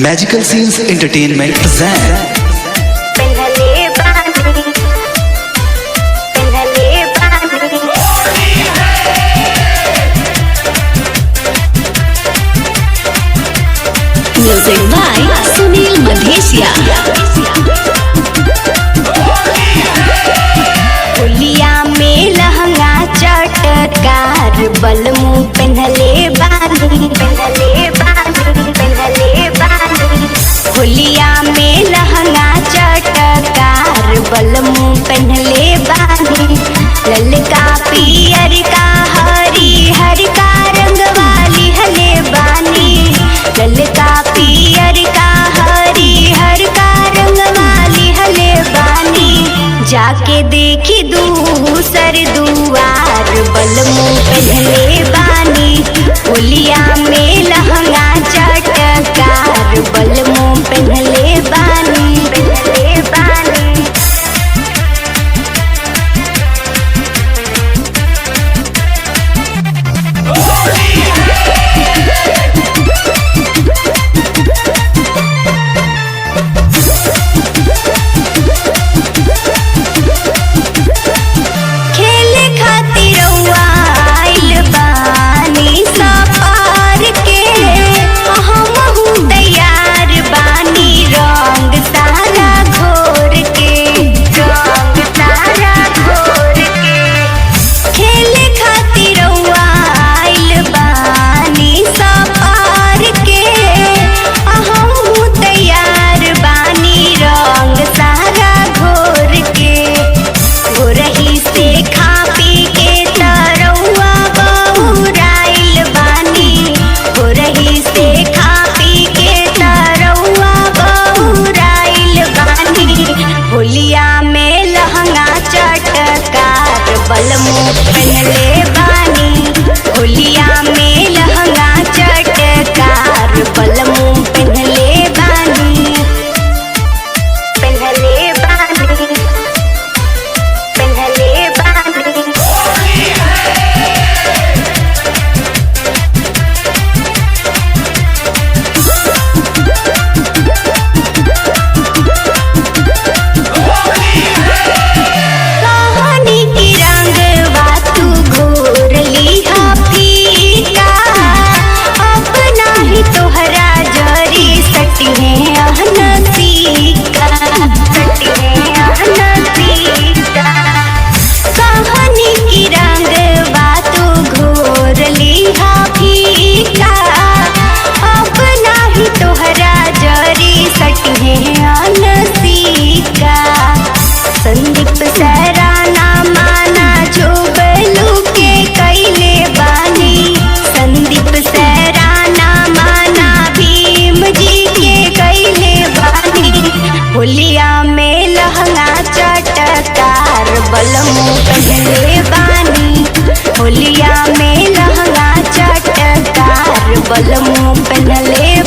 Magical scenes entertainment present music by Sunil Madhesiya. होलिया में लहंगा चटकार बलमू पहनले बानी होलिया में लहंगा चटकार बलमू पहनले बानी ललका पियर का हरी हर का रंग वाली हले बानी ललका पियर का हरी हर का रंग वाली हले बानी जाके देखी दूसर दुआर बलमू पहले बानी होलिया में लहंगा चटकार बलमू पहले बानी होलिया में लहंगा चटकार बलमू पहनले बानी होलिया में लहंगा चटकार बलमू पहनले बानी संदीप सराना माना जो बलू के कैले बानी संदीप सराना माना भीम जी के कैले बानी होलिया में लहंगा चटकार बलमू पहले बानी होलिया में लहंगा चटकार बलमू पहले